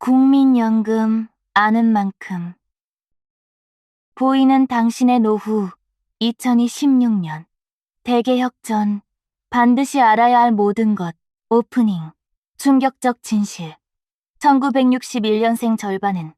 국민연금 아는 만큼. 보이는 당신의 노후 2026년 대개혁 전 반드시 알아야 할 모든 것 오프닝. 충격적 진실. 1961년생 절반은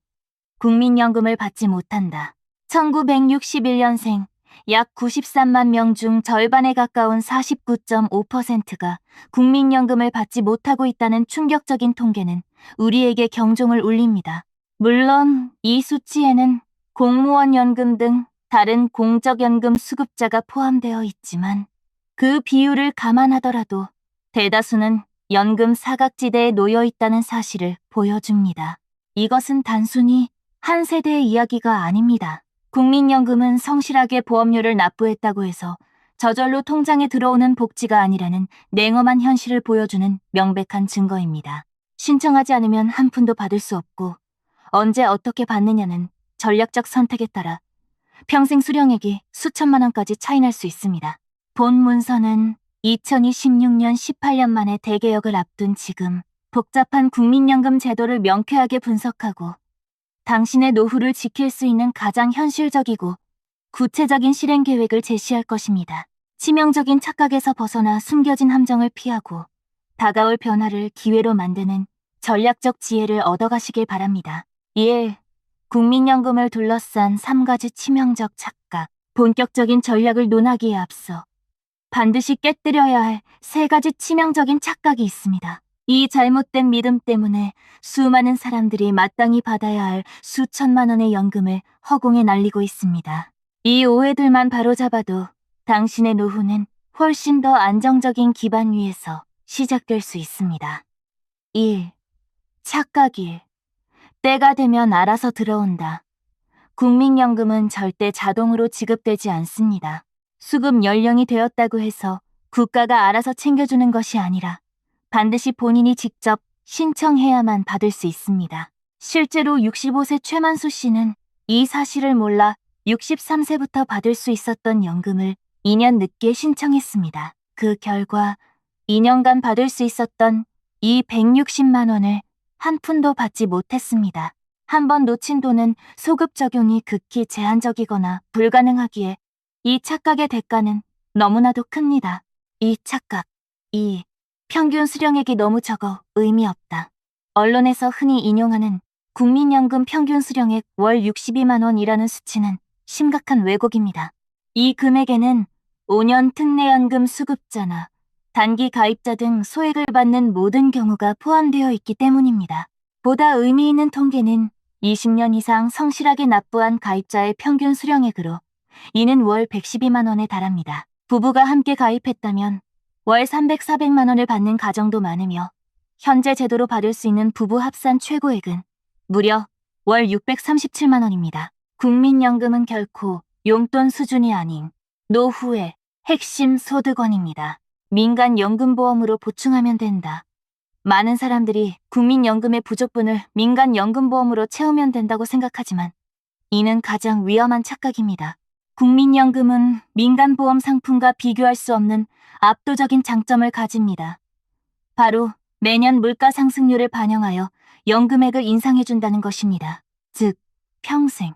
국민연금을 받지 못한다. 1961년생 약 93만 명 중 절반에 가까운 49.5%가 국민연금을 받지 못하고 있다는 충격적인 통계는 우리에게 경종을 울립니다. 물론 이 수치에는 공무원 연금 등 다른 공적연금 수급자가 포함되어 있지만 그 비율을 감안하더라도 대다수는 연금 사각지대에 놓여 있다는 사실을 보여줍니다. 이것은 단순히 한 세대의 이야기가 아닙니다. 국민연금은 성실하게 보험료를 납부했다고 해서 저절로 통장에 들어오는 복지가 아니라는 냉엄한 현실을 보여주는 명백한 증거입니다. 신청하지 않으면 한 푼도 받을 수 없고 언제 어떻게 받느냐는 전략적 선택에 따라 평생 수령액이 수천만 원까지 차이날 수 있습니다. 본 문서는 2026년 18년 만에 대개혁을 앞둔 지금 복잡한 국민연금 제도를 명쾌하게 분석하고 당신의 노후를 지킬 수 있는 가장 현실적이고 구체적인 실행 계획을 제시할 것입니다. 치명적인 착각에서 벗어나 숨겨진 함정을 피하고 다가올 변화를 기회로 만드는 전략적 지혜를 얻어가시길 바랍니다. 1. 국민연금을 둘러싼 3가지 치명적 착각. 본격적인 전략을 논하기에 앞서 반드시 깨뜨려야 할 3가지 치명적인 착각이 있습니다. 이 잘못된 믿음 때문에 수많은 사람들이 마땅히 받아야 할 수천만 원의 연금을 허공에 날리고 있습니다. 이 오해들만 바로잡아도 당신의 노후는 훨씬 더 안정적인 기반 위에서 시작될 수 있습니다. 1. 착각 1. 때가 되면 알아서 들어온다. 국민연금은 절대 자동으로 지급되지 않습니다. 수급 연령이 되었다고 해서 국가가 알아서 챙겨주는 것이 아니라 반드시 본인이 직접 신청해야만 받을 수 있습니다. 실제로 65세 최만수 씨는 이 사실을 몰라 63세부터 받을 수 있었던 연금을 2년 늦게 신청했습니다. 그 결과 2년간 받을 수 있었던 이 160만 원을 한 푼도 받지 못했습니다. 한 번 놓친 돈은 소급 적용이 극히 제한적이거나 불가능하기에 이 착각의 대가는 너무나도 큽니다. 이 착각. 2. 평균 수령액이 너무 적어 의미 없다. 언론에서 흔히 인용하는 국민연금 평균 수령액 월 62만 원이라는 수치는 심각한 왜곡입니다. 이 금액에는 5년 특례연금 수급자나 단기 가입자 등 소액을 받는 모든 경우가 포함되어 있기 때문입니다. 보다 의미 있는 통계는 20년 이상 성실하게 납부한 가입자의 평균 수령액으로 이는 월 112만 원에 달합니다. 부부가 함께 가입했다면 월 300, 400만 원을 받는 가정도 많으며 현재 제도로 받을 수 있는 부부 합산 최고액은 무려 월 637만 원입니다. 국민연금은 결코 용돈 수준이 아닌 노후의 핵심 소득원입니다. 민간연금보험으로 보충하면 된다. 많은 사람들이 국민연금의 부족분을 민간연금보험으로 채우면 된다고 생각하지만 이는 가장 위험한 착각입니다. 국민연금은 민간보험 상품과 비교할 수 없는 압도적인 장점을 가집니다. 바로 매년 물가 상승률을 반영하여 연금액을 인상해준다는 것입니다. 즉, 평생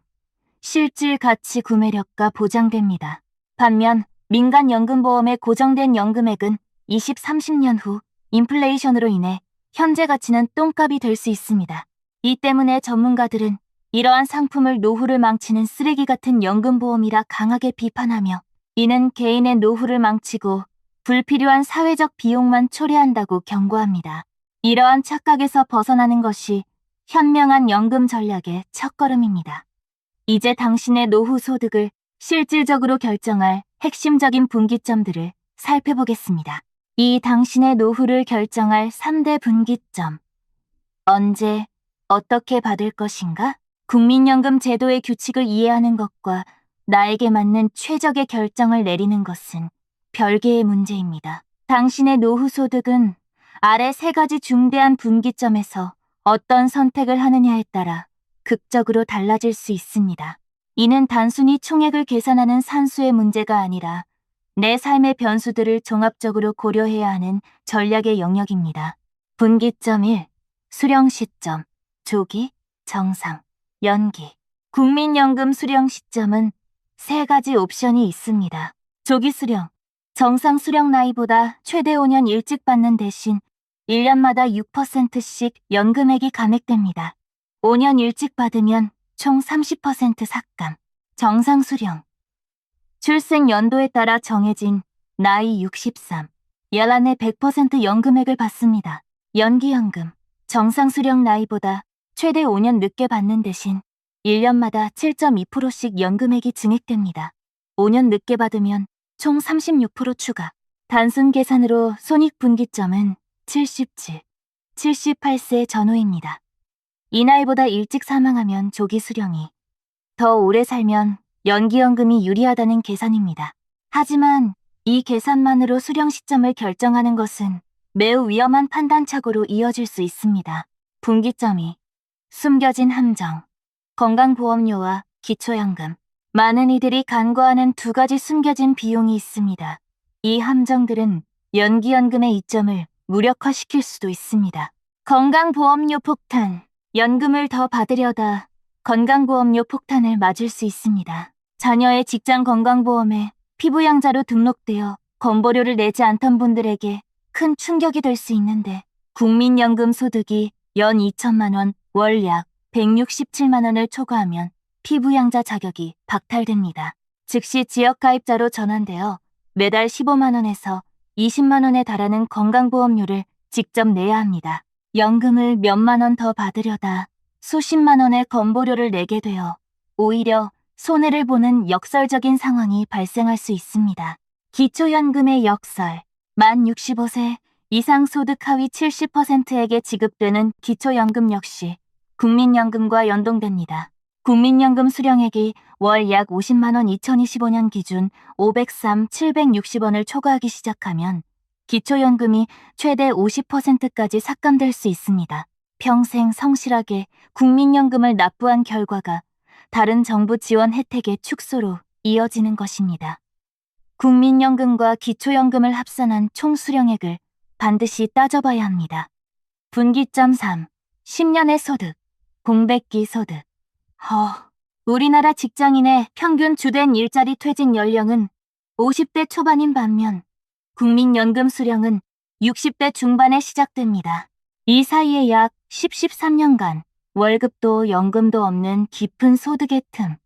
실질 가치 구매력과 보장됩니다. 반면 민간연금보험의 고정된 연금액은 20, 30년 후 인플레이션으로 인해 현재 가치는 똥값이 될 수 있습니다. 이 때문에 전문가들은 이러한 상품을 노후를 망치는 쓰레기 같은 연금보험이라 강하게 비판하며 이는 개인의 노후를 망치고 불필요한 사회적 비용만 초래한다고 경고합니다. 이러한 착각에서 벗어나는 것이 현명한 연금 전략의 첫걸음입니다. 이제 당신의 노후 소득을 실질적으로 결정할 핵심적인 분기점들을 살펴보겠습니다. 이 당신의 노후를 결정할 3대 분기점. 언제, 어떻게 받을 것인가? 국민연금 제도의 규칙을 이해하는 것과 나에게 맞는 최적의 결정을 내리는 것은 별개의 문제입니다. 당신의 노후 소득은 아래 3가지 중대한 분기점에서 어떤 선택을 하느냐에 따라 극적으로 달라질 수 있습니다. 이는 단순히 총액을 계산하는 산수의 문제가 아니라 내 삶의 변수들을 종합적으로 고려해야 하는 전략의 영역입니다. 분기점 1. 수령 시점. 조기, 정상, 연기. 국민연금 수령 시점은 3가지 옵션이 있습니다. 조기 수령, 정상 수령 나이보다 최대 5년 일찍 받는 대신 1년마다 6%씩 연금액이 감액됩니다. 5년 일찍 받으면 총 30% 삭감. 정상 수령, 출생 연도에 따라 정해진 나이 63, 연안의 100% 연금액을 받습니다. 연기연금, 정상 수령 나이보다 최대 5년 늦게 받는 대신 1년마다 7.2%씩 연금액이 증액됩니다. 5년 늦게 받으면 총 36% 추가. 단순 계산으로 손익분기점은 77, 78세 전후입니다. 이 나이보다 일찍 사망하면 조기 수령이, 더 오래 살면 연기연금이 유리하다는 계산입니다. 하지만 이 계산만으로 수령 시점을 결정하는 것은 매우 위험한 판단착오로 이어질 수 있습니다. 분기점이, 숨겨진 함정, 건강보험료와 기초연금. 많은 이들이 간과하는 2가지 숨겨진 비용이 있습니다. 이 함정들은 연기연금의 이점을 무력화시킬 수도 있습니다. 건강보험료 폭탄, 연금을 더 받으려다 건강보험료 폭탄을 맞을 수 있습니다. 자녀의 직장 건강보험에 피부양자로 등록되어 건보료를 내지 않던 분들에게 큰 충격이 될 수 있는데, 국민연금 소득이 연 2천만 원, 월 약 167만 원을 초과하면 피부양자 자격이 박탈됩니다. 즉시 지역가입자로 전환되어 매달 15만 원에서 20만 원에 달하는 건강보험료를 직접 내야 합니다. 연금을 몇만 원 더 받으려다 수십만 원의 건보료를 내게 되어 오히려 손해를 보는 역설적인 상황이 발생할 수 있습니다. 기초연금의 역설, 만 65세 이상 소득 하위 70%에게 지급되는 기초연금 역시 국민연금과 연동됩니다. 국민연금 수령액이 월 약 50만 원 2025년 기준 503, 760원을 초과하기 시작하면 기초연금이 최대 50%까지 삭감될 수 있습니다. 평생 성실하게 국민연금을 납부한 결과가 다른 정부 지원 혜택의 축소로 이어지는 것입니다. 국민연금과 기초연금을 합산한 총 수령액을 반드시 따져봐야 합니다. 분기점 3. 10년의 소득, 공백기 소득. 우리나라 직장인의 평균 주된 일자리 퇴직 연령은 50대 초반인 반면 국민연금 수령은 60대 중반에 시작됩니다. 이 사이에 약 13년간 월급도 연금도 없는 깊은 소득의 틈,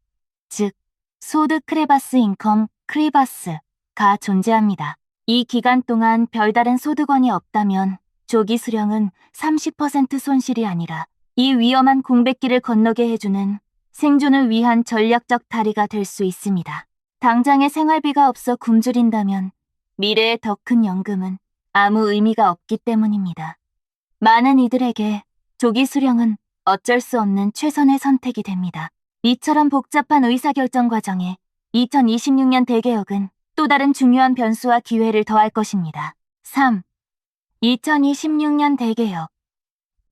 즉 소득 크레바스 인컴 크리바스가 존재합니다. 이 기간 동안 별다른 소득원이 없다면 조기 수령은 30% 손실이 아니라 이 위험한 공백기를 건너게 해주는 생존을 위한 전략적 다리가 될 수 있습니다. 당장의 생활비가 없어 굶주린다면 미래의 더 큰 연금은 아무 의미가 없기 때문입니다. 많은 이들에게 조기 수령은 어쩔 수 없는 최선의 선택이 됩니다. 이처럼 복잡한 의사결정 과정에 2026년 대개혁은 또 다른 중요한 변수와 기회를 더할 것입니다. 3. 2026년 대개혁.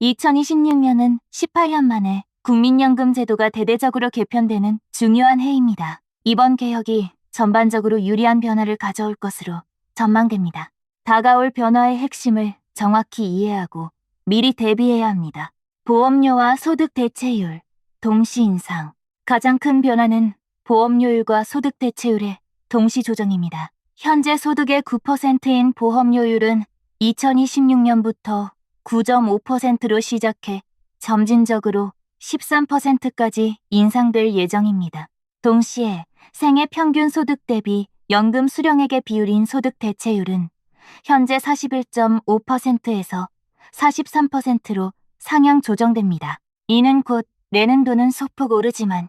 2026년은 18년 만에 국민연금 제도가 대대적으로 개편되는 중요한 해입니다. 이번 개혁이 전반적으로 유리한 변화를 가져올 것으로 전망됩니다. 다가올 변화의 핵심을 정확히 이해하고 미리 대비해야 합니다. 보험료와 소득 대체율, 동시 인상. 가장 큰 변화는 보험료율과 소득 대체율의 동시 조정입니다. 현재 소득의 9%인 보험료율은 2026년부터 9.5%로 시작해 점진적으로 13%까지 인상될 예정입니다. 동시에 생애 평균 소득 대비 연금 수령액의 비율인 소득 대체율은 현재 41.5%에서 43%로 상향 조정됩니다. 이는 곧 내는 돈은 소폭 오르지만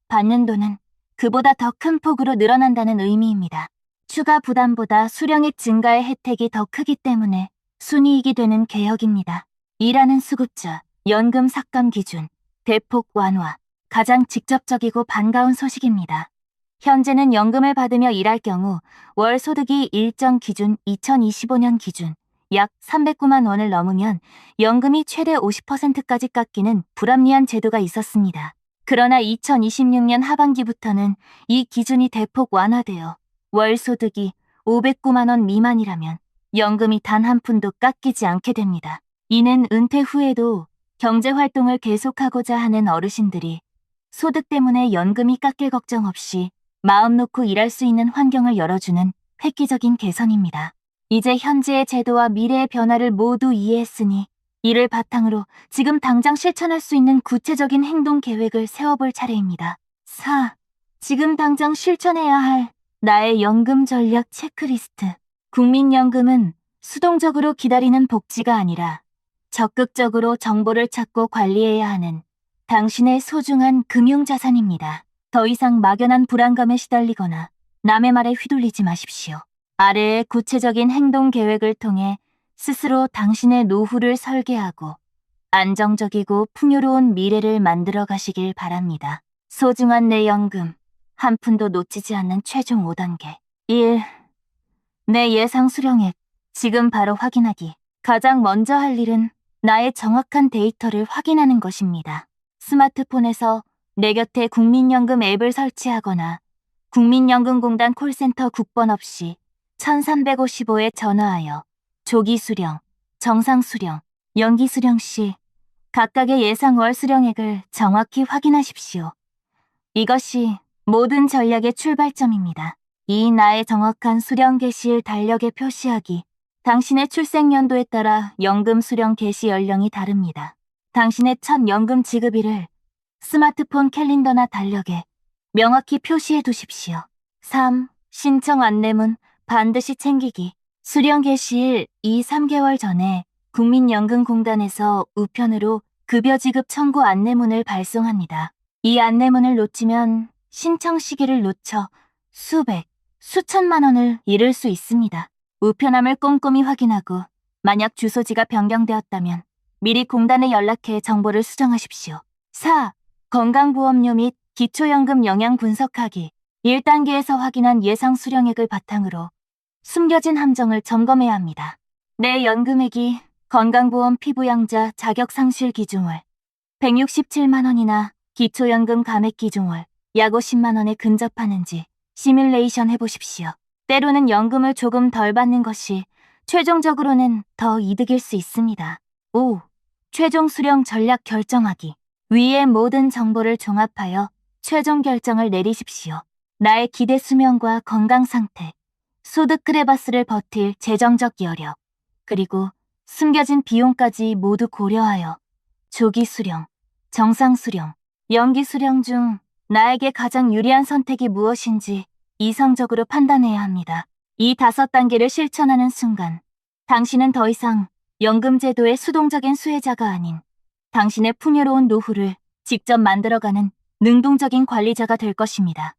받는 돈은 그보다 더 큰 폭으로 늘어난다는 의미입니다. 추가 부담보다 수령액 증가의 혜택이 더 크기 때문에 순이익이 되는 개혁입니다. 일하는 수급자, 연금 삭감 기준, 대폭 완화. 가장 직접적이고 반가운 소식입니다. 현재는 연금을 받으며 일할 경우 월 소득이 일정 기준 2025년 기준 약 309만 원을 넘으면 연금이 최대 50%까지 깎이는 불합리한 제도가 있었습니다. 그러나 2026년 하반기부터는 이 기준이 대폭 완화되어 월 소득이 509만 원 미만이라면 연금이 단 한 푼도 깎이지 않게 됩니다. 이는 은퇴 후에도 경제 활동을 계속하고자 하는 어르신들이 소득 때문에 연금이 깎일 걱정 없이 마음 놓고 일할 수 있는 환경을 열어주는 획기적인 개선입니다. 이제 현재의 제도와 미래의 변화를 모두 이해했으니 이를 바탕으로 지금 당장 실천할 수 있는 구체적인 행동 계획을 세워볼 차례입니다. 4. 지금 당장 실천해야 할 나의 연금 전략 체크리스트. 국민연금은 수동적으로 기다리는 복지가 아니라 적극적으로 정보를 찾고 관리해야 하는 당신의 소중한 금융자산입니다. 더 이상 막연한 불안감에 시달리거나 남의 말에 휘둘리지 마십시오. 아래의 구체적인 행동 계획을 통해 스스로 당신의 노후를 설계하고 안정적이고 풍요로운 미래를 만들어 가시길 바랍니다. 소중한 내 연금, 한 푼도 놓치지 않는 최종 5단계. 1. 내 예상 수령액, 지금 바로 확인하기. 가장 먼저 할 일은 나의 정확한 데이터를 확인하는 것입니다. 스마트폰에서 내 곁에 국민연금 앱을 설치하거나 국민연금공단 콜센터 국번 없이 1355에 전화하여 조기 수령, 정상 수령, 연기 수령 시 각각의 예상 월 수령액을 정확히 확인하십시오. 이것이 모든 전략의 출발점입니다. 이 나의 정확한 수령 개시일 달력에 표시하기. 당신의 출생연도에 따라 연금 수령 개시 연령이 다릅니다. 당신의 첫 연금 지급일을 스마트폰 캘린더나 달력에 명확히 표시해 두십시오. 3. 신청 안내문 반드시 챙기기. 수령 개시일 2-3개월 전에 국민연금공단에서 우편으로 급여 지급 청구 안내문을 발송합니다. 이 안내문을 놓치면 신청 시기를 놓쳐 수백, 수천만 원을 잃을 수 있습니다. 우편함을 꼼꼼히 확인하고 만약 주소지가 변경되었다면 미리 공단에 연락해 정보를 수정하십시오. 4. 건강보험료 및 기초연금 영향 분석하기. 1단계에서 확인한 예상 수령액을 바탕으로 숨겨진 함정을 점검해야 합니다. 내 연금액이 건강보험 피부양자 자격상실 기준월 167만 원이나 기초연금 감액 기준월 약 50만 원에 근접하는지 시뮬레이션 해보십시오. 때로는 연금을 조금 덜 받는 것이 최종적으로는 더 이득일 수 있습니다. 5. 최종 수령 전략 결정하기. 위의 모든 정보를 종합하여 최종 결정을 내리십시오. 나의 기대 수명과 건강 상태, 소득 크레바스를 버틸 재정적 여력, 그리고 숨겨진 비용까지 모두 고려하여 조기 수령, 정상 수령, 연기 수령 중 나에게 가장 유리한 선택이 무엇인지 이성적으로 판단해야 합니다. 이 5단계를 실천하는 순간 당신은 더 이상 연금제도의 수동적인 수혜자가 아닌 당신의 풍요로운 노후를 직접 만들어가는 능동적인 관리자가 될 것입니다.